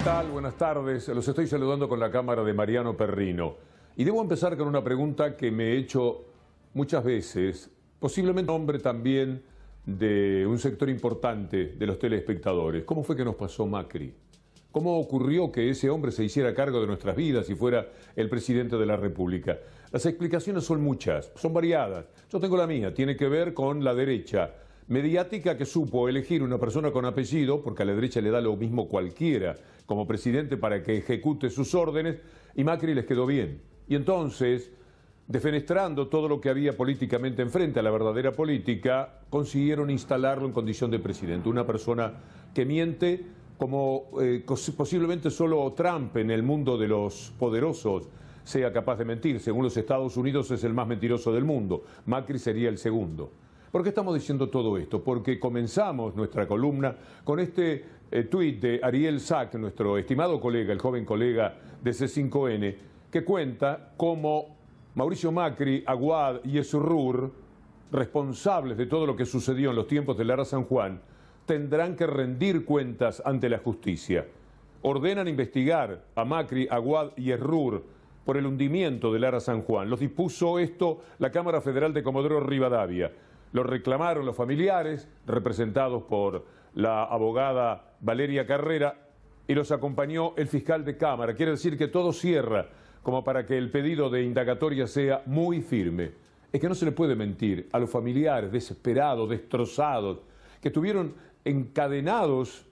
tal? Buenas tardes. Los estoy saludando con la cámara de Mariano Perrino. Y debo empezar con una pregunta que me he hecho muchas veces, posiblemente hombre también de un sector importante de los telespectadores. ¿Cómo fue que nos pasó Macri? ¿Cómo ocurrió que ese hombre se hiciera cargo de nuestras vidas y fuera el presidente de la República? Las explicaciones son muchas, son variadas. Yo tengo la mía, tiene que ver con la derecha mediática que supo elegir una persona con apellido, porque a la derecha le da lo mismo cualquiera, como presidente para que ejecute sus órdenes, y Macri les quedó bien. Y entonces, defenestrando todo lo que había políticamente enfrente a la verdadera política, consiguieron instalarlo en condición de presidente. Una persona que miente como posiblemente solo Trump en el mundo de los poderosos sea capaz de mentir. Según los Estados Unidos es el más mentiroso del mundo. Macri sería el segundo. ¿Por qué estamos diciendo todo esto? Porque comenzamos nuestra columna con este tuit de Ariel Sack, nuestro estimado colega, el joven colega de C5N, que cuenta cómo Mauricio Macri, Aguad y Ezurrur, responsables de todo lo que sucedió en los tiempos de Lara San Juan, tendrán que rendir cuentas ante la justicia. Ordenan investigar a Macri, Aguad y Ezurrur por el hundimiento de Lara San Juan. Los dispuso esto la Cámara Federal de Comodoro Rivadavia. Lo reclamaron los familiares, representados por la abogada Valeria Carrera, y los acompañó el fiscal de Cámara. Quiere decir que todo cierra como para que el pedido de indagatoria sea muy firme. Es que no se le puede mentir a los familiares desesperados, destrozados, que tuvieron encadenados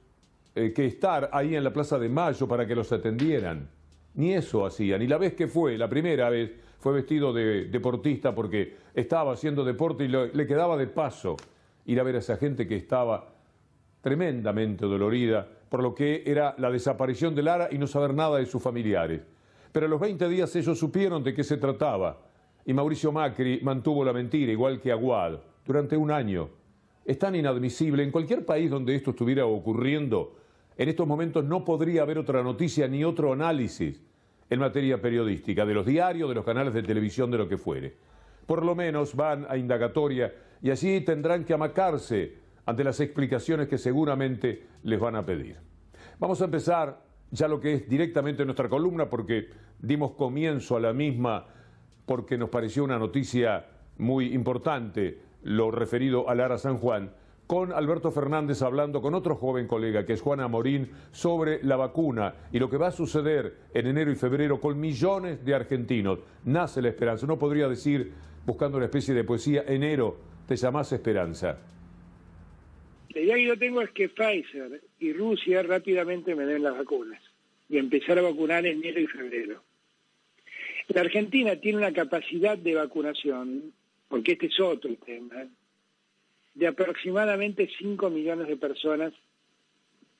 que estar ahí en la Plaza de Mayo para que los atendieran. Ni eso hacían. Y la vez que fue, la primera vez, fue vestido de deportista porque estaba haciendo deporte y le quedaba de paso ir a ver a esa gente que estaba tremendamente dolorida por lo que era la desaparición de Lara y no saber nada de sus familiares. Pero a los 20 días ellos supieron de qué se trataba y Mauricio Macri mantuvo la mentira, igual que Aguad, durante un año. Es tan inadmisible. En cualquier país donde esto estuviera ocurriendo, en estos momentos no podría haber otra noticia ni otro análisis en materia periodística, de los diarios, de los canales de televisión, de lo que fuere. Por lo menos van a indagatoria y allí tendrán que amacarse ante las explicaciones que seguramente les van a pedir. Vamos a empezar ya lo que es directamente nuestra columna, porque dimos comienzo a la misma porque nos pareció una noticia muy importante, lo referido a Lara San Juan, con Alberto Fernández hablando con otro joven colega, que es Juan Amorín, sobre la vacuna y lo que va a suceder en enero y febrero con millones de argentinos. Nace la esperanza. Uno podría decir, buscando una especie de poesía, enero, te llamás esperanza. La idea que yo tengo es que Pfizer y Rusia rápidamente me den las vacunas y empezar a vacunar en enero y febrero. La Argentina tiene una capacidad de vacunación, porque este es otro tema, de aproximadamente 5 millones de personas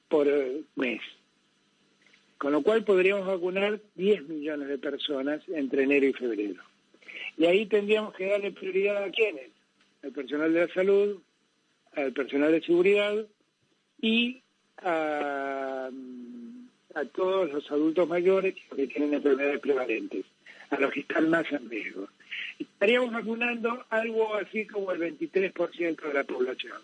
por mes. Con lo cual podríamos vacunar 10 millones de personas entre enero y febrero. Y ahí tendríamos que darle prioridad a ¿quiénes? Al personal de la salud, al personal de seguridad y a todos los adultos mayores que tienen enfermedades prevalentes, a los que están más en riesgo. Estaríamos vacunando algo así como el 23% de la población.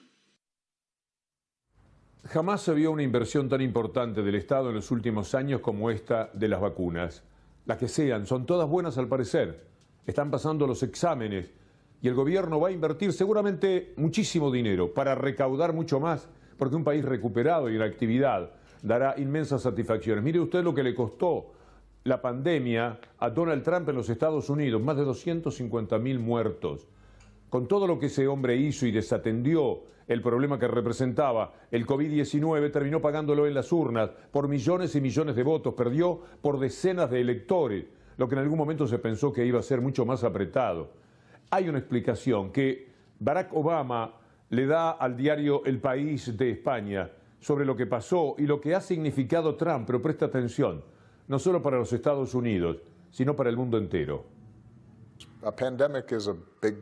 Jamás se vio una inversión tan importante del Estado en los últimos años como esta de las vacunas. Las que sean, son todas buenas al parecer. Están pasando los exámenes y el gobierno va a invertir seguramente muchísimo dinero para recaudar mucho más, porque un país recuperado y en actividad dará inmensas satisfacciones. Mire usted lo que le costó la pandemia a Donald Trump en los Estados Unidos, más de 250.000 muertos. Con todo lo que ese hombre hizo y desatendió el problema que representaba el COVID-19, terminó pagándolo en las urnas por millones y millones de votos, perdió por decenas de electores, lo que en algún momento se pensó que iba a ser mucho más apretado. Hay una explicación que Barack Obama le da al diario El País de España sobre lo que pasó y lo que ha significado Trump, pero presta atención, no solo para los Estados Unidos, sino para el mundo entero. A pandemic is a big,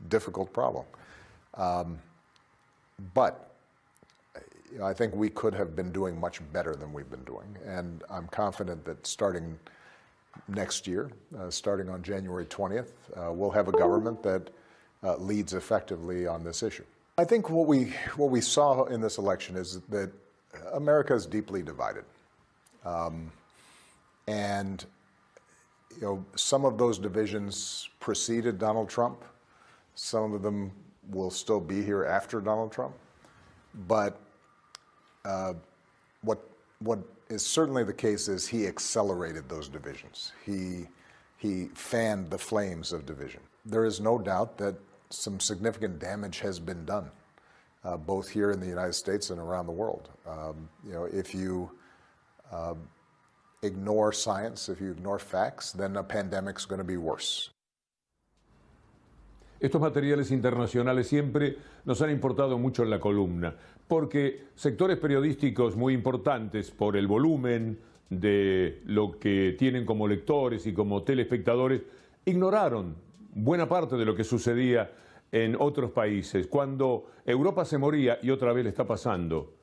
difficult problem. But I think we could have been doing much better than we've been doing. And I'm confident that starting next year, starting on January 20th, we'll have a government that leads effectively on this issue. I think what we saw in this election is that America is deeply divided. And you know, some of those divisions preceded Donald Trump. Some of them will still be here after Donald Trump. But what is certainly the case is he accelerated those divisions. He fanned the flames of division. There is no doubt that some significant damage has been done, both here in the United States and around the world. You know, if you ignore science, if you ignore facts, then a pandemic's going to be worse. Estos materiales internacionales siempre nos han importado mucho en la columna, porque sectores periodísticos muy importantes por el volumen de lo que tienen como lectores y como telespectadores ignoraron buena parte de lo que sucedía en otros países. Cuando Europa se moría, y otra vez le está pasando,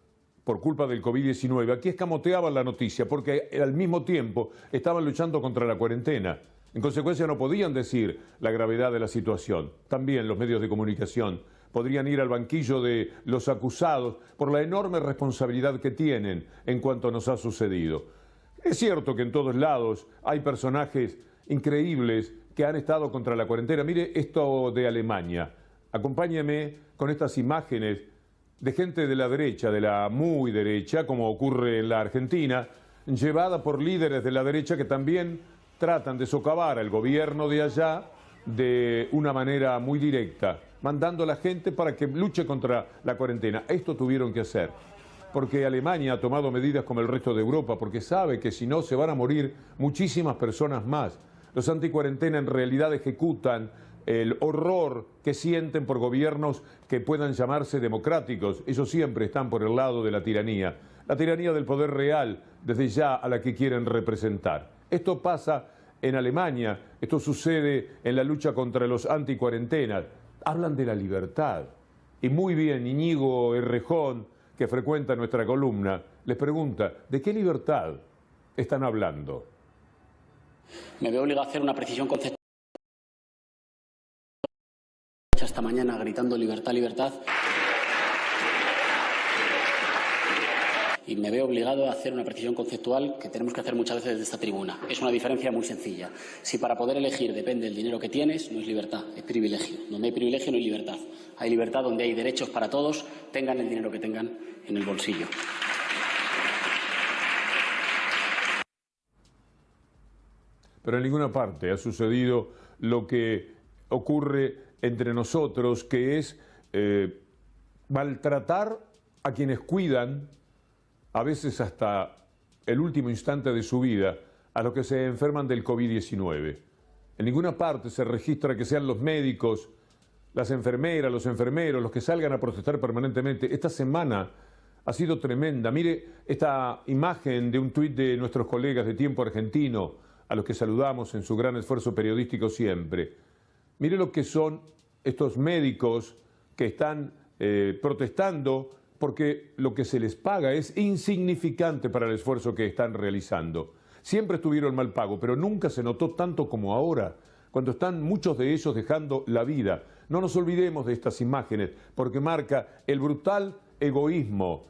por culpa del COVID-19, aquí escamoteaban la noticia porque al mismo tiempo estaban luchando contra la cuarentena. En consecuencia no podían decir la gravedad de la situación. También los medios de comunicación podrían ir al banquillo de los acusados por la enorme responsabilidad que tienen en cuanto nos ha sucedido. Es cierto que en todos lados hay personajes increíbles que han estado contra la cuarentena. Mire esto de Alemania. Acompáñeme con estas imágenes de gente de la derecha, de la muy derecha, como ocurre en la Argentina, llevada por líderes de la derecha que también tratan de socavar al gobierno de allá de una manera muy directa, mandando a la gente para que luche contra la cuarentena. Esto tuvieron que hacer, porque Alemania ha tomado medidas como el resto de Europa, porque sabe que si no se van a morir muchísimas personas más. Los anticuarentena en realidad ejecutan el horror que sienten por gobiernos que puedan llamarse democráticos. Ellos siempre están por el lado de la tiranía del poder real, desde ya a la que quieren representar. Esto pasa en Alemania, esto sucede en la lucha contra los anticuarentenas. Hablan de la libertad. Y muy bien, Íñigo Errejón, que frecuenta nuestra columna, les pregunta, ¿de qué libertad están hablando? Me veo obligado a hacer una precisión conceptual. Esta mañana gritando libertad, libertad. Y me veo obligado a hacer una precisión conceptual que tenemos que hacer muchas veces desde esta tribuna. Es una diferencia muy sencilla. Si para poder elegir depende del dinero que tienes, no es libertad, es privilegio. Donde hay privilegio no hay libertad. Hay libertad donde hay derechos para todos, tengan el dinero que tengan en el bolsillo. Pero en ninguna parte ha sucedido lo que ocurre entre nosotros, que es maltratar a quienes cuidan, a veces hasta el último instante de su vida, a los que se enferman del COVID-19. En ninguna parte se registra que sean los médicos, las enfermeras, los enfermeros, los que salgan a protestar permanentemente. Esta semana ha sido tremenda. Mire esta imagen de un tuit de nuestros colegas de Tiempo Argentino, a los que saludamos en su gran esfuerzo periodístico siempre. Mire lo que son estos médicos que están protestando porque lo que se les paga es insignificante para el esfuerzo que están realizando. Siempre estuvieron mal pago, pero nunca se notó tanto como ahora, cuando están muchos de ellos dejando la vida. No nos olvidemos de estas imágenes, porque marca el brutal egoísmo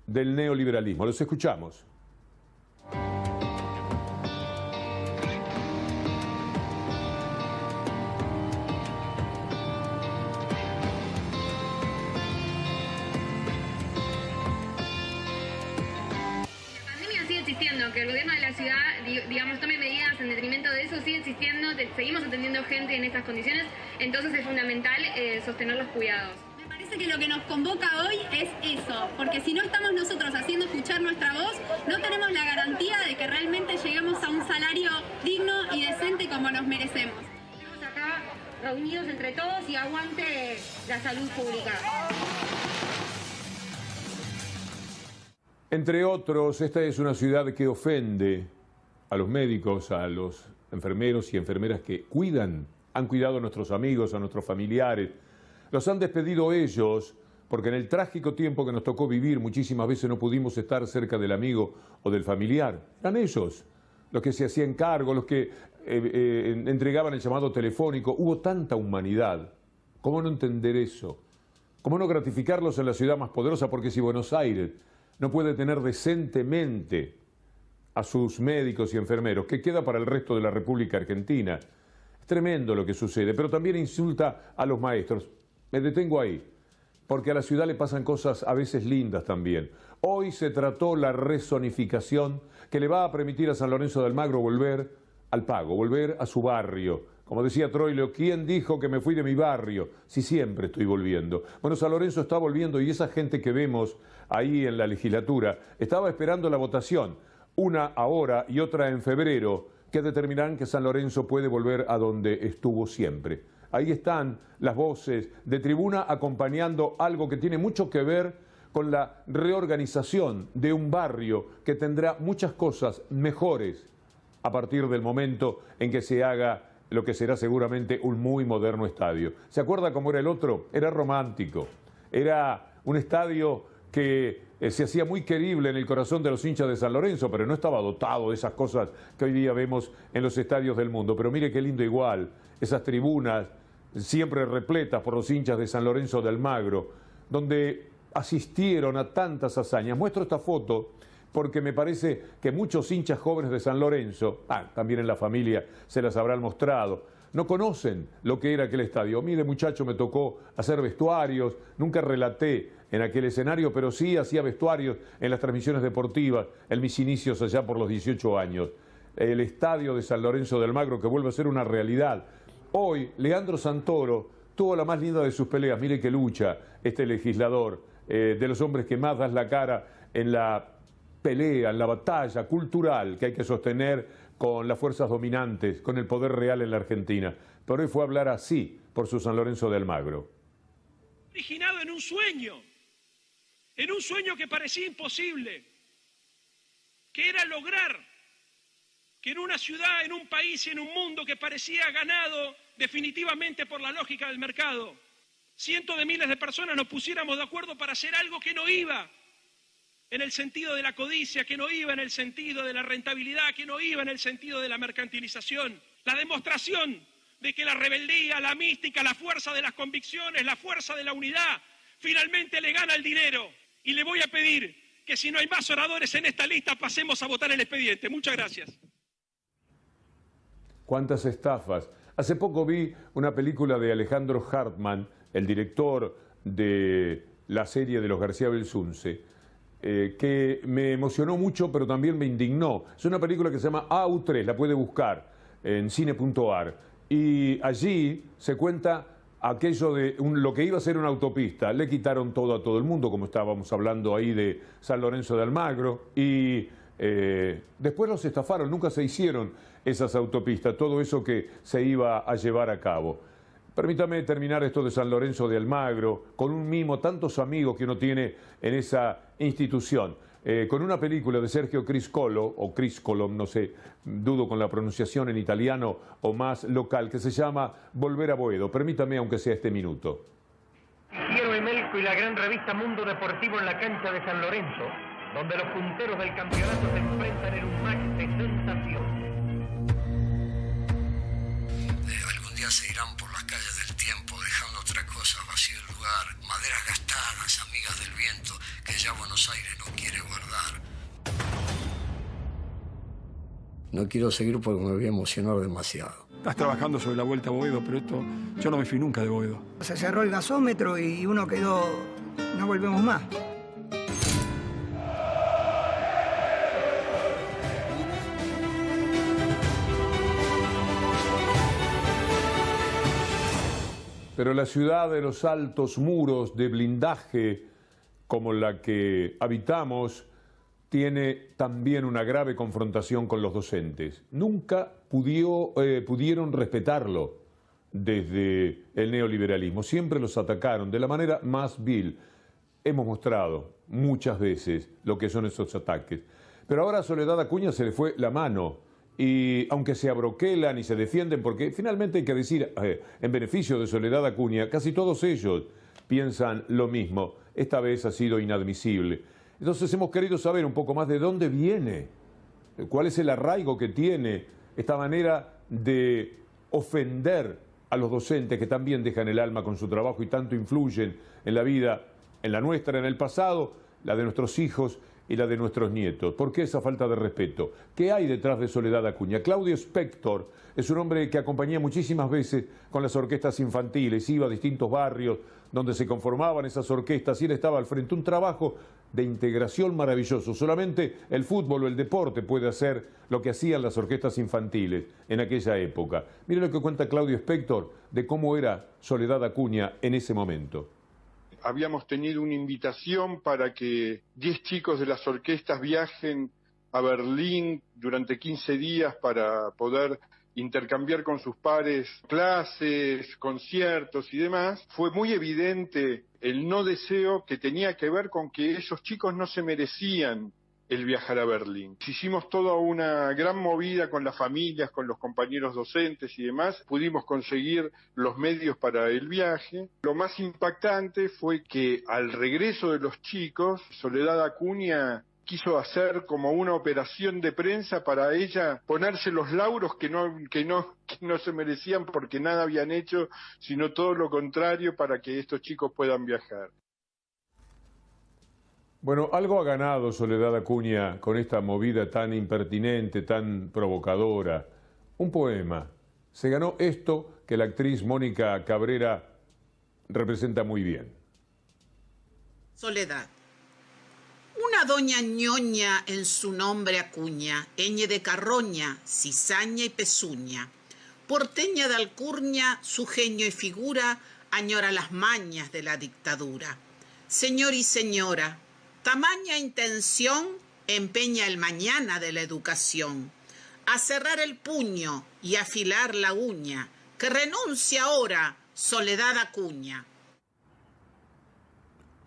del neoliberalismo. Los escuchamos. Que el gobierno de la ciudad, digamos, tome medidas en detrimento de eso, sigue existiendo, seguimos atendiendo gente en estas condiciones, entonces es fundamental sostener los cuidados. Me parece que lo que nos convoca hoy es eso, porque si no estamos nosotros haciendo escuchar nuestra voz, no tenemos la garantía de que realmente lleguemos a un salario digno y decente como nos merecemos. Estamos acá reunidos entre todos y aguante la salud pública. Entre otros, esta es una ciudad que ofende a los médicos, a los enfermeros y enfermeras que cuidan, han cuidado a nuestros amigos, a nuestros familiares. Los han despedido ellos porque en el trágico tiempo que nos tocó vivir muchísimas veces no pudimos estar cerca del amigo o del familiar. Eran ellos los que se hacían cargo, los que entregaban el llamado telefónico. Hubo tanta humanidad. ¿Cómo no entender eso? ¿Cómo no gratificarlos en la ciudad más poderosa? Porque si Buenos Aires no puede tener decentemente a sus médicos y enfermeros, que queda para el resto de la República Argentina. Es tremendo lo que sucede, pero también insulta a los maestros. Me detengo ahí, porque a la ciudad le pasan cosas a veces lindas también. Hoy se trató la rezonificación que le va a permitir a San Lorenzo de Almagro volver al pago, volver a su barrio. Como decía Troilo, ¿quién dijo que me fui de mi barrio? Si siempre estoy volviendo. Bueno, San Lorenzo está volviendo y esa gente que vemos ahí en la legislatura estaba esperando la votación, una ahora y otra en febrero, que determinarán que San Lorenzo puede volver a donde estuvo siempre. Ahí están las voces de tribuna acompañando algo que tiene mucho que ver con la reorganización de un barrio que tendrá muchas cosas mejores a partir del momento en que se haga lo que será seguramente un muy moderno estadio. ¿Se acuerda cómo era el otro? Era romántico, era un estadio que se hacía muy querible en el corazón de los hinchas de San Lorenzo, pero no estaba dotado de esas cosas que hoy día vemos en los estadios del mundo. Pero mire qué lindo igual, esas tribunas siempre repletas por los hinchas de San Lorenzo de Almagro, donde asistieron a tantas hazañas. Muestro esta foto porque me parece que muchos hinchas jóvenes de San Lorenzo, también en la familia se las habrán mostrado, no conocen lo que era aquel estadio. Mire, muchacho, me tocó hacer vestuarios, nunca relaté en aquel escenario, pero sí hacía vestuarios en las transmisiones deportivas, en mis inicios allá por los 18 años. El estadio de San Lorenzo de Almagro que vuelve a ser una realidad. Hoy, Leandro Santoro tuvo la más linda de sus peleas. Mire que lucha este legislador, de los hombres que más dan la cara en la pelea, en la batalla cultural que hay que sostener con las fuerzas dominantes, con el poder real en la Argentina. Pero hoy fue a hablar así por su San Lorenzo de Almagro. Originado en un sueño que parecía imposible, que era lograr que en una ciudad, en un país y en un mundo que parecía ganado definitivamente por la lógica del mercado, cientos de miles de personas nos pusiéramos de acuerdo para hacer algo que no iba en el sentido de la codicia, que no iba en el sentido de la rentabilidad, que no iba en el sentido de la mercantilización. La demostración de que la rebeldía, la mística, la fuerza de las convicciones, la fuerza de la unidad, finalmente le gana el dinero. Y le voy a pedir que si no hay más oradores en esta lista, pasemos a votar el expediente. Muchas gracias. ¿Cuántas estafas? Hace poco vi una película de Alejandro Hartman, el director de la serie de los García Belsunce, que me emocionó mucho, pero también me indignó. Es una película que se llama AU3, la puede buscar en cine.ar. Y allí se cuenta aquello de lo que iba a ser una autopista. Le quitaron todo a todo el mundo, como estábamos hablando ahí de San Lorenzo de Almagro, y después los estafaron, nunca se hicieron esas autopistas, todo eso que se iba a llevar a cabo. Permítame terminar esto de San Lorenzo de Almagro, con un mimo, tantos amigos que uno tiene en esa institución, con una película de Sergio Criscolo, o Criscolo, no sé, dudo con la pronunciación en italiano o más local, que se llama Volver a Boedo. Permítame, aunque sea este minuto. Piero Emelco y la gran revista Mundo Deportivo en la cancha de San Lorenzo, donde los punteros del campeonato se enfrentan en un match de sensación. Algún día se irán por las calles del tiempo, dejando otra cosa vacío el lugar, maderas gastadas, amigas del viento, que ya Buenos Aires no quiere guardar. No quiero seguir porque me voy a emocionar demasiado. Estás trabajando sobre la vuelta a Boedo, pero esto, yo no me fui nunca de Boedo. Se cerró el gasómetro y uno quedó, no volvemos más. Pero la ciudad de los altos muros de blindaje, como la que habitamos, tiene también una grave confrontación con los docentes. Nunca pudieron respetarlo desde el neoliberalismo. Siempre los atacaron de la manera más vil. Hemos mostrado muchas veces lo que son esos ataques. Pero ahora a Soledad Acuña se le fue la mano. Y aunque se abroquelan y se defienden, porque finalmente hay que decir, en beneficio de Soledad Acuña, casi todos ellos piensan lo mismo. Esta vez ha sido inadmisible. Entonces hemos querido saber un poco más de dónde viene, cuál es el arraigo que tiene esta manera de ofender a los docentes que también dejan el alma con su trabajo y tanto influyen en la vida, en la nuestra, en el pasado la de nuestros hijos y la de nuestros nietos. ¿Por qué esa falta de respeto? ¿Qué hay detrás de Soledad Acuña? Claudio Spector es un hombre que acompañé muchísimas veces con las orquestas infantiles, iba a distintos barrios donde se conformaban esas orquestas y él estaba al frente. Un trabajo de integración maravilloso. Solamente el fútbol o el deporte puede hacer lo que hacían las orquestas infantiles en aquella época. Mire lo que cuenta Claudio Spector de cómo era Soledad Acuña en ese momento. Habíamos tenido una invitación para que 10 chicos de las orquestas viajen a Berlín durante 15 días para poder intercambiar con sus pares clases, conciertos y demás. Fue muy evidente el no deseo que tenía que ver con que esos chicos no se merecían el viajar a Berlín. Hicimos toda una gran movida con las familias, con los compañeros docentes y demás. Pudimos conseguir los medios para el viaje. Lo más impactante fue que al regreso de los chicos, Soledad Acuña quiso hacer como una operación de prensa para ella ponerse los lauros que no se merecían porque nada habían hecho, sino todo lo contrario para que estos chicos puedan viajar. Bueno, algo ha ganado Soledad Acuña con esta movida tan impertinente, tan provocadora. Un poema. Se ganó esto que la actriz Mónica Cabrera representa muy bien. Soledad. Una doña ñoña en su nombre Acuña, eñe de carroña, cizaña y pezuña. Porteña de alcurnia, su genio y figura, añora las mañas de la dictadura. Señor y señora, tamaña intención empeña el mañana de la educación. A cerrar el puño y afilar la uña, que renuncia ahora Soledad Acuña.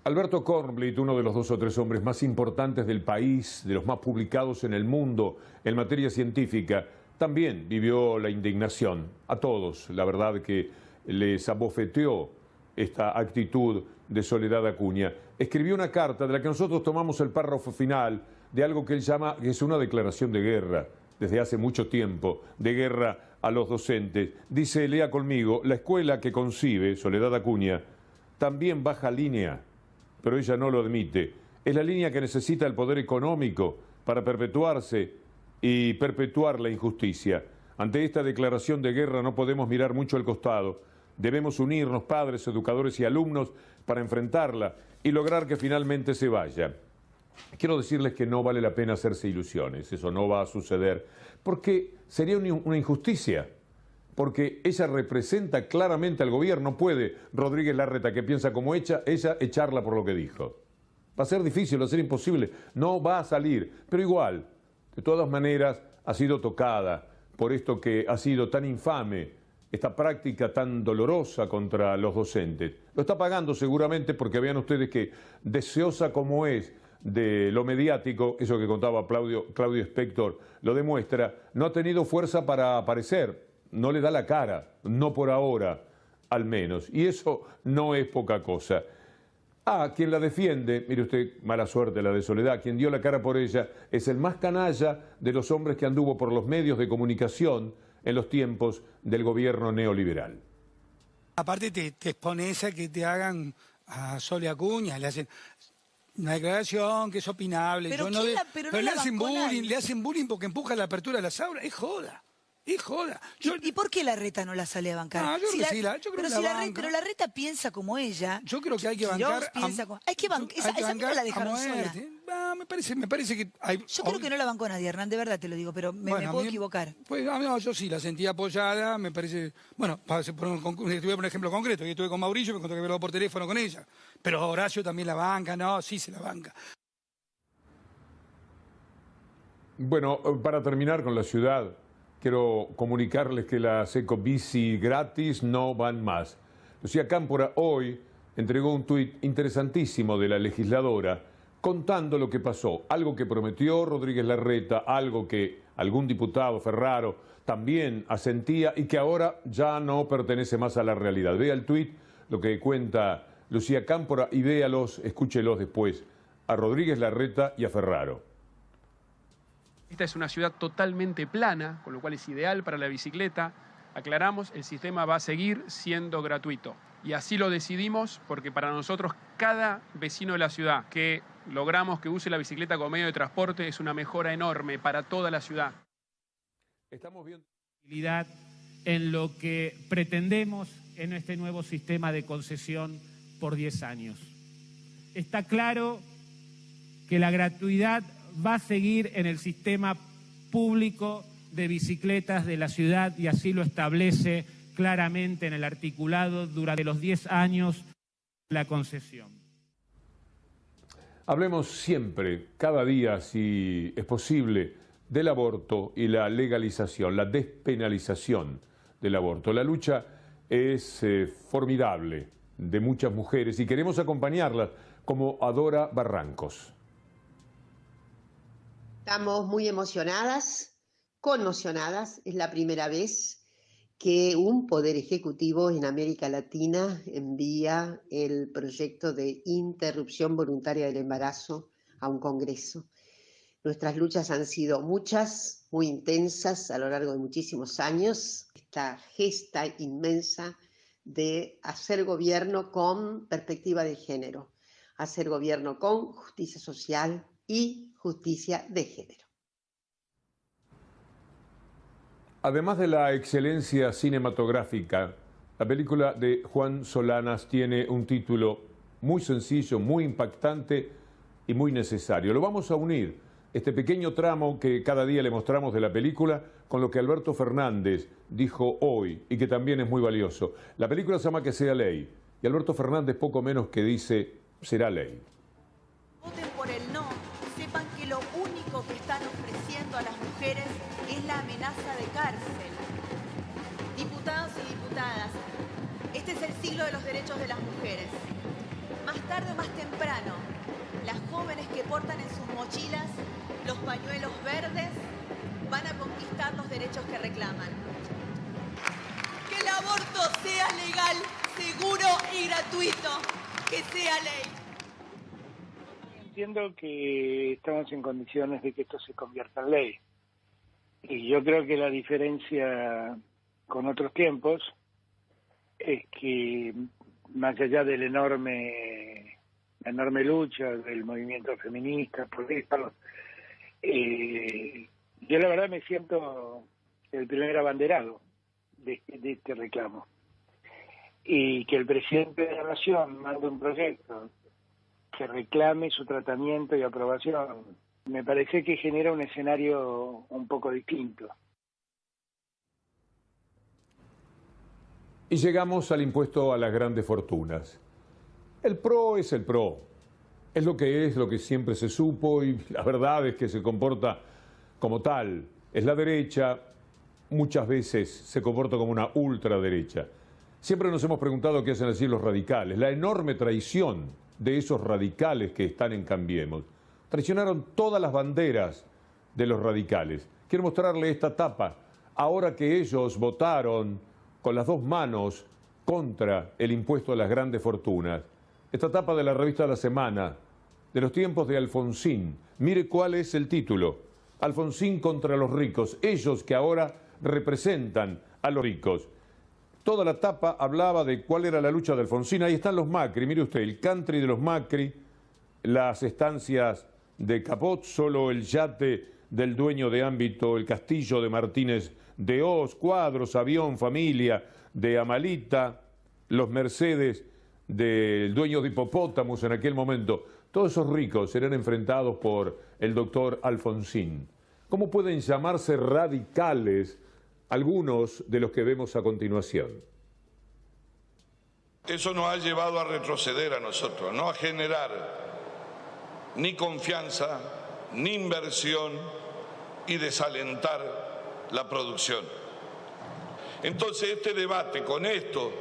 Alberto Kornblit, uno de los 2 o 3 hombres más importantes del país, de los más publicados en el mundo en materia científica, también vivió la indignación. A todos, la verdad que les abofeteó esta actitud de Soledad Acuña. Escribió una carta de la que nosotros tomamos el párrafo final de algo que él llama, que es una declaración de guerra, desde hace mucho tiempo, de guerra a los docentes. Dice, lea conmigo, la escuela que concibe, Soledad Acuña, también baja línea, pero ella no lo admite. Es la línea que necesita el poder económico para perpetuarse y perpetuar la injusticia. Ante esta declaración de guerra no podemos mirar mucho al costado. Debemos unirnos, padres, educadores y alumnos, para enfrentarla y lograr que finalmente se vaya. Quiero decirles que no vale la pena hacerse ilusiones, eso no va a suceder, porque sería una injusticia, porque ella representa claramente al gobierno. No puede Rodríguez Larreta, que piensa como ella, echarla por lo que dijo. Va a ser difícil, va a ser imposible, no va a salir, pero igual, de todas maneras, ha sido tocada por esto que ha sido tan infame, esta práctica tan dolorosa contra los docentes. Lo está pagando seguramente porque vean ustedes que, deseosa como es de lo mediático, eso que contaba Claudio Spector lo demuestra, no ha tenido fuerza para aparecer, no le da la cara, no por ahora al menos, y eso no es poca cosa. Quien la defiende, mire usted, mala suerte la de Soledad, quien dio la cara por ella es el más canalla de los hombres que anduvo por los medios de comunicación en los tiempos del gobierno neoliberal. Aparte te expones a que te hagan a Sole Acuña, le hacen una declaración que es opinable. Pero, pero le hacen bullying porque empuja la apertura de las aulas, es joda. Es joda. ¿Y por qué Larreta no la sale a bancar? No, yo creo que sí, pero Larreta piensa como ella. Yo creo que hay que bancar. Esa mina la dejaron sola. Me parece que hay. Yo creo que no la bancó nadie, Hernán, de verdad te lo digo, pero me puedo equivocar. Pues no, yo sí la sentí apoyada, me parece. Bueno, te voy a poner un ejemplo concreto. Yo estuve con Mauricio, me contó que habló por teléfono con ella. Pero Horacio también la banca, no, sí se la banca. Bueno, para terminar con la ciudad, quiero comunicarles que las ecobici gratis no van más. Lucía Cámpora hoy entregó un tuit interesantísimo de la legisladora contando lo que pasó, algo que prometió Rodríguez Larreta, algo que algún diputado, Ferraro, también asentía y que ahora ya no pertenece más a la realidad. Vea el tuit, lo que cuenta Lucía Cámpora y véalos, escúchelos después, a Rodríguez Larreta y a Ferraro. Esta es una ciudad totalmente plana, con lo cual es ideal para la bicicleta. Aclaramos, el sistema va a seguir siendo gratuito. Y así lo decidimos porque para nosotros cada vecino de la ciudad que logramos que use la bicicleta como medio de transporte, es una mejora enorme para toda la ciudad. Estamos viendo en lo que pretendemos en este nuevo sistema de concesión por 10 años. Está claro que la gratuidad va a seguir en el sistema público de bicicletas de la ciudad y así lo establece claramente en el articulado durante los 10 años de la concesión. Hablemos siempre, cada día, si es posible, del aborto y la legalización, la despenalización del aborto. La lucha es formidable de muchas mujeres y queremos acompañarlas como Adora Barrancos. Estamos muy emocionadas, conmocionadas. Es la primera vez que un poder ejecutivo en América Latina envía el proyecto de interrupción voluntaria del embarazo a un congreso. Nuestras luchas han sido muchas, muy intensas a lo largo de muchísimos años. Esta gesta inmensa de hacer gobierno con perspectiva de género, hacer gobierno con justicia social y justicia de género. Además de la excelencia cinematográfica, la película de Juan Solanas tiene un título muy sencillo, muy impactante y muy necesario. Lo vamos a unir, este pequeño tramo que cada día le mostramos de la película, con lo que Alberto Fernández dijo hoy y que también es muy valioso. La película se llama Que sea ley y Alberto Fernández poco menos que dice será ley. Voten por el no, sepan que lo único que están ofreciendo a las mujeres es la amenaza de cárcel. Diputados y diputadas, este es el siglo de los derechos de las mujeres. Más tarde o más temprano, las jóvenes que portan en sus mochilas los pañuelos verdes van a conquistar los derechos que reclaman. Que el aborto sea legal, seguro y gratuito. Que sea ley. Entiendo que estamos en condiciones de que esto se convierta en ley. Y yo creo que la diferencia con otros tiempos es que, más allá de la enorme lucha del movimiento feminista, por eso, yo la verdad me siento el primer abanderado de este reclamo. Y que el presidente de la Nación mande un proyecto que reclame su tratamiento y aprobación, me parece que genera un escenario un poco distinto. Y llegamos al impuesto a las grandes fortunas. El PRO es el PRO. Es, lo que siempre se supo y la verdad es que se comporta como tal. Es la derecha, muchas veces se comporta como una ultraderecha. Siempre nos hemos preguntado qué hacen así los radicales. La enorme traición de esos radicales que están en Cambiemos. Traicionaron todas las banderas de los radicales. Quiero mostrarle esta tapa. Ahora que ellos votaron con las dos manos contra el impuesto a las grandes fortunas. Esta tapa de la revista La Semana, de los tiempos de Alfonsín. Mire cuál es el título. Alfonsín contra los ricos. Ellos que ahora representan a los ricos. Toda la tapa hablaba de cuál era la lucha de Alfonsín. Ahí están los Macri, mire usted, el country de los Macri, las estancias de Capot, solo el yate del dueño de Ámbito, el castillo de Martínez de Oz, cuadros, avión, familia de Amalita, los Mercedes del dueño de Hipopótamos en aquel momento. Todos esos ricos serán enfrentados por el doctor Alfonsín. ¿Cómo pueden llamarse radicales algunos de los que vemos a continuación? Eso nos ha llevado a retroceder a nosotros, no a generar ni confianza, ni inversión y desalentar la producción. Entonces este debate con esto,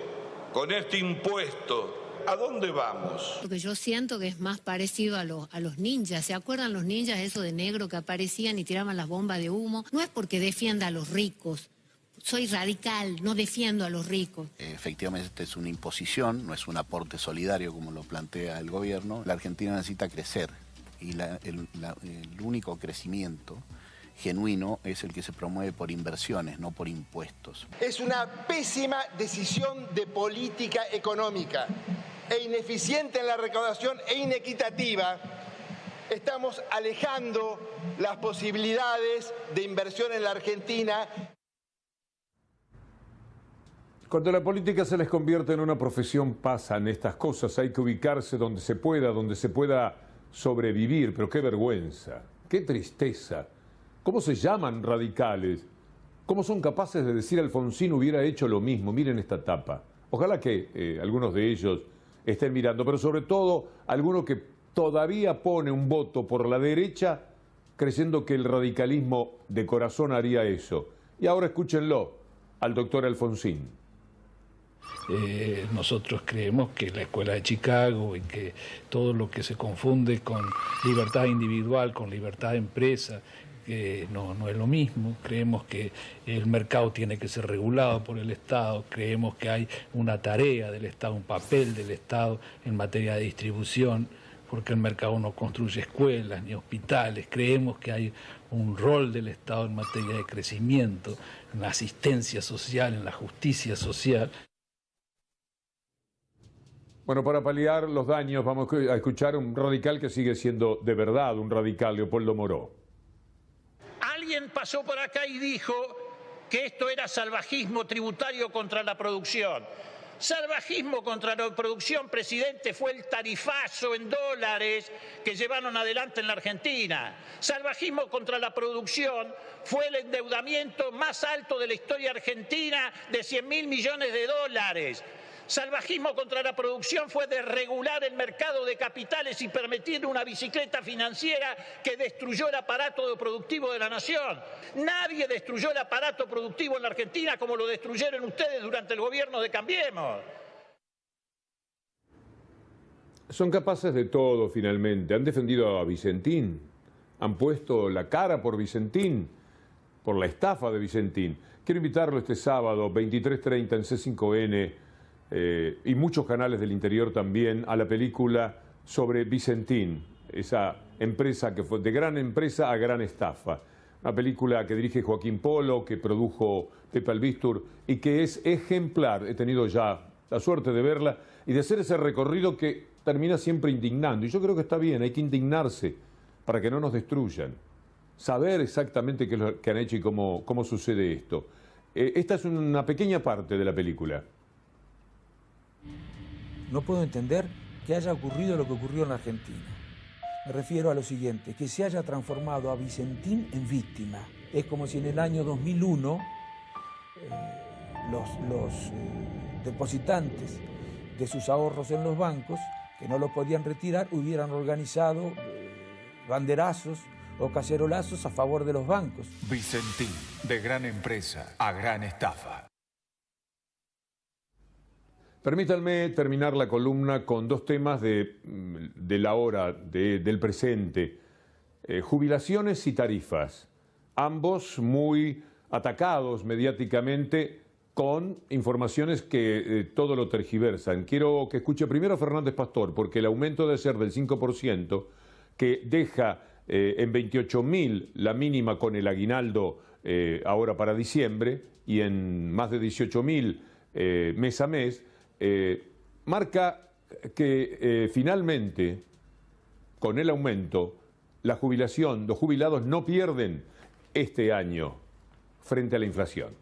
con este impuesto, ¿a dónde vamos? Porque yo siento que es más parecido a los ninjas. ¿Se acuerdan los ninjas, eso de negro que aparecían y tiraban las bombas de humo? No es porque defienda a los ricos. Soy radical, no defiendo a los ricos. Efectivamente es una imposición, no es un aporte solidario como lo plantea el gobierno. La Argentina necesita crecer y el único crecimiento genuino es el que se promueve por inversiones, no por impuestos. Es una pésima decisión de política económica e ineficiente en la recaudación e inequitativa estamos alejando las posibilidades de inversión en la Argentina. Cuando la política se les convierte en una profesión pasan estas cosas, hay que ubicarse donde se pueda sobrevivir, pero qué vergüenza, qué tristeza. ¿Cómo se llaman radicales? ¿Cómo son capaces de decir Alfonsín hubiera hecho lo mismo? Miren esta tapa. Ojalá que algunos de ellos estén mirando, pero sobre todo alguno que todavía pone un voto por la derecha creyendo que el radicalismo de corazón haría eso. Y ahora escúchenlo al doctor Alfonsín. Nosotros creemos que la escuela de Chicago y que todo lo que se confunde con libertad individual, con libertad de empresa, no es lo mismo. Creemos que el mercado tiene que ser regulado por el Estado, creemos que hay una tarea del Estado, un papel del Estado en materia de distribución, porque el mercado no construye escuelas ni hospitales. Creemos que hay un rol del Estado en materia de crecimiento, en la asistencia social, en la justicia social. Bueno, para paliar los daños vamos a escuchar un radical que sigue siendo de verdad un radical, Leopoldo Moró. Alguien pasó por acá y dijo que esto era salvajismo tributario contra la producción. Salvajismo contra la producción, presidente, fue el tarifazo en dólares que llevaron adelante en la Argentina. Salvajismo contra la producción fue el endeudamiento más alto de la historia argentina de 100.000 millones de dólares. Salvajismo contra la producción fue desregular el mercado de capitales y permitir una bicicleta financiera que destruyó el aparato productivo de la nación. Nadie destruyó el aparato productivo en la Argentina como lo destruyeron ustedes durante el gobierno de Cambiemos. Son capaces de todo finalmente. Han defendido a Vicentín, han puesto la cara por Vicentín, por la estafa de Vicentín. Quiero invitarlo este sábado, 23:30 en C5N, y muchos canales del interior también, a la película sobre Vicentín, esa empresa que fue de gran empresa a gran estafa. Una película que dirige Joaquín Polo, que produjo Pepe Albistur y que es ejemplar. He tenido ya la suerte de verla y de hacer ese recorrido que termina siempre indignando. Y yo creo que está bien, hay que indignarse para que no nos destruyan. Saber exactamente qué es lo que han hecho y cómo sucede esto. Esta es una pequeña parte de la película. No puedo entender que haya ocurrido lo que ocurrió en la Argentina. Me refiero a lo siguiente, que se haya transformado a Vicentín en víctima. Es como si en el año 2001 los depositantes de sus ahorros en los bancos, que no los podían retirar, hubieran organizado banderazos o cacerolazos a favor de los bancos. Vicentín, de gran empresa a gran estafa. Permítanme terminar la columna con dos temas de la hora, del presente. Jubilaciones y tarifas, ambos muy atacados mediáticamente con informaciones que todo lo tergiversan. Quiero que escuche primero a Fernández Pastor, porque el aumento de ser del 5%, que deja en 28.000 la mínima con el aguinaldo ahora para diciembre, y en más de 18.000 mes a mes, marca que finalmente, con el aumento, la jubilación, los jubilados no pierden este año frente a la inflación.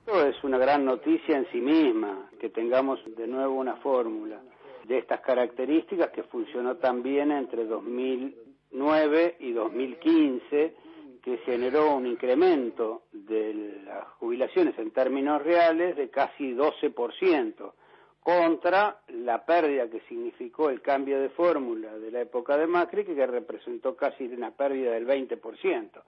Es una gran noticia en sí misma, que tengamos de nuevo una fórmula de estas características que funcionó tan bien entre 2009 y 2015, que generó un incremento de las jubilaciones en términos reales de casi 12%, contra la pérdida que significó el cambio de fórmula de la época de Macri, que representó casi una pérdida del 20%.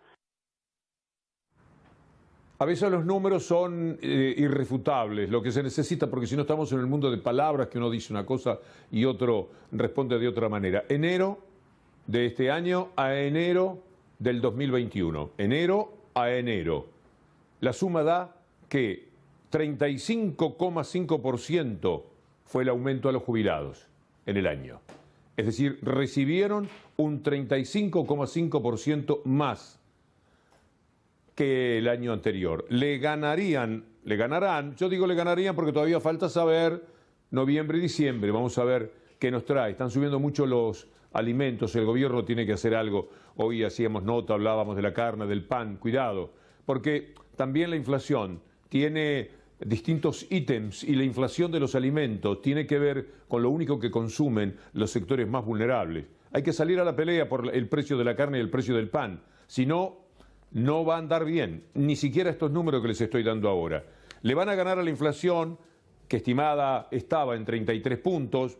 A veces los números son irrefutables, lo que se necesita, porque si no estamos en el mundo de palabras, que uno dice una cosa y otro responde de otra manera. Enero de este año a enero del 2021, enero a enero. La suma da que 35,5% fue el aumento a los jubilados en el año. Es decir, recibieron un 35,5% más que el año anterior. Le ganarán, yo digo le ganarían porque todavía falta saber noviembre y diciembre, vamos a ver qué nos trae. Están subiendo mucho los alimentos, el gobierno tiene que hacer algo. Hoy hacíamos nota, hablábamos de la carne, del pan, cuidado, porque también la inflación tiene distintos ítems y la inflación de los alimentos tiene que ver con lo único que consumen los sectores más vulnerables. Hay que salir a la pelea por el precio de la carne y el precio del pan, si no, no va a andar bien, ni siquiera estos números que les estoy dando ahora. Le van a ganar a la inflación, que estimada estaba en 33 puntos,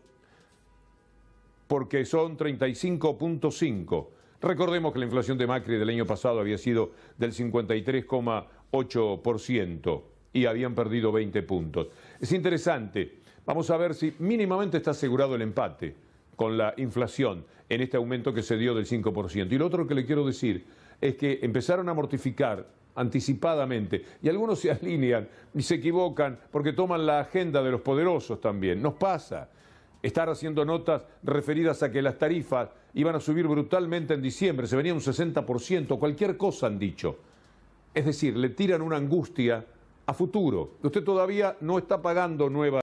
porque son 35.5. Recordemos que la inflación de Macri del año pasado había sido del 53,8% y habían perdido 20 puntos. Es interesante, vamos a ver si mínimamente está asegurado el empate con la inflación en este aumento que se dio del 5%. Y lo otro que le quiero decir es que empezaron a mortificar anticipadamente y algunos se alinean y se equivocan porque toman la agenda de los poderosos también. Nos pasa estar haciendo notas referidas a que las tarifas iban a subir brutalmente en diciembre, se venía un 60%, cualquier cosa han dicho. Es decir, le tiran una angustia a futuro. Usted todavía no está pagando nueva,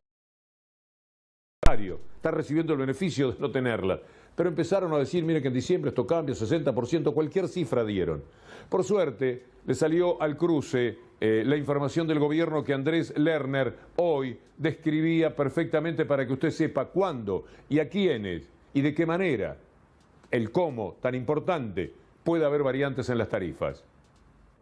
está recibiendo el beneficio de no tenerla. Pero empezaron a decir, mire que en diciembre esto cambia, 60%, cualquier cifra dieron. Por suerte, le salió al cruce la información del gobierno que Andrés Lerner hoy describía perfectamente para que usted sepa cuándo y a quiénes y de qué manera, el cómo tan importante, puede haber variantes en las tarifas.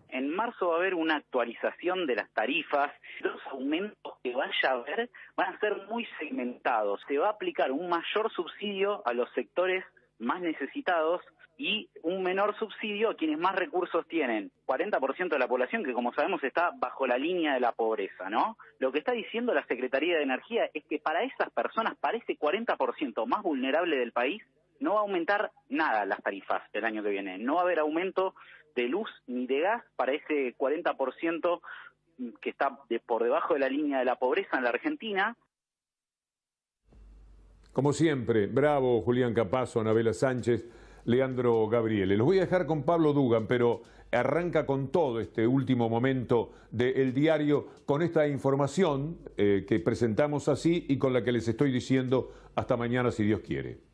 En marzo va a haber una actualización de las tarifas. Los aumentos que vaya a haber van a ser muy segmentados. Se va a aplicar un mayor subsidio a los sectores más necesitados y un menor subsidio a quienes más recursos tienen. 40% de la población que, como sabemos, está bajo la línea de la pobreza, ¿no? Lo que está diciendo la Secretaría de Energía es que para esas personas, para ese 40% más vulnerable del país, no va a aumentar nada las tarifas el año que viene. No va a haber aumento de luz ni de gas para ese 40% que está por debajo de la línea de la pobreza en la Argentina. Como siempre, bravo Julián Capazo, Anabela Sánchez, Leandro Gabriele. Los voy a dejar con Pablo Dugan, pero arranca con todo este último momento del diario, con esta información que presentamos así y con la que les estoy diciendo hasta mañana si Dios quiere.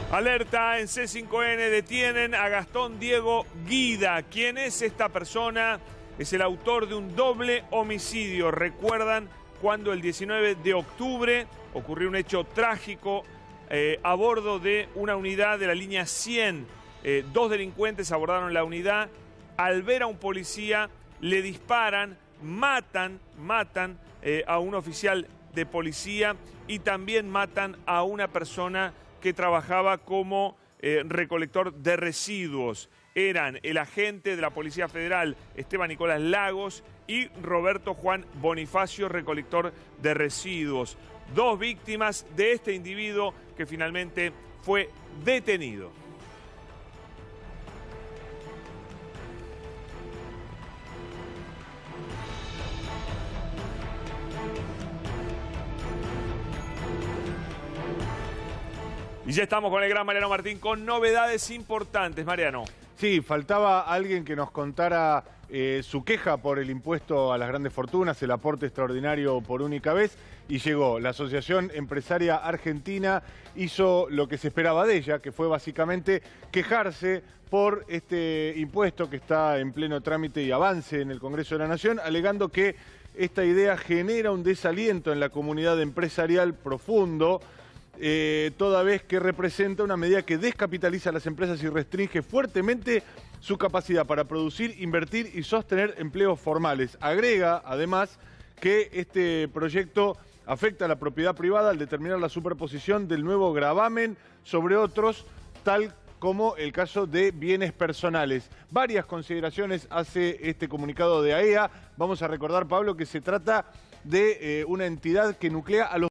Alerta en C5N, detienen a Gastón Diego Guida. ¿Quién es esta persona? Es el autor de un doble homicidio. ¿Recuerdan cuando el 19 de octubre ocurrió un hecho trágico a bordo de una unidad de la línea 100? Dos delincuentes abordaron la unidad. Al ver a un policía, le disparan, matan a un oficial de policía y también matan a una persona que trabajaba como recolector de residuos. Eran el agente de la Policía Federal Esteban Nicolás Lagos y Roberto Juan Bonifacio, recolector de residuos. Dos víctimas de este individuo que finalmente fue detenido. Y ya estamos con el gran Mariano Martín con novedades importantes. Mariano. Sí, faltaba alguien que nos contara su queja por el impuesto a las grandes fortunas, el aporte extraordinario por única vez, y llegó. La Asociación Empresaria Argentina hizo lo que se esperaba de ella, que fue básicamente quejarse por este impuesto que está en pleno trámite y avance en el Congreso de la Nación, alegando que esta idea genera un desaliento en la comunidad empresarial profundo, toda vez que representa una medida que descapitaliza a las empresas y restringe fuertemente su capacidad para producir, invertir y sostener empleos formales. Agrega, además, que este proyecto afecta a la propiedad privada al determinar la superposición del nuevo gravamen sobre otros, tal como el caso de bienes personales. Varias consideraciones hace este comunicado de AEA. Vamos a recordar, Pablo, que se trata de una entidad que nuclea a los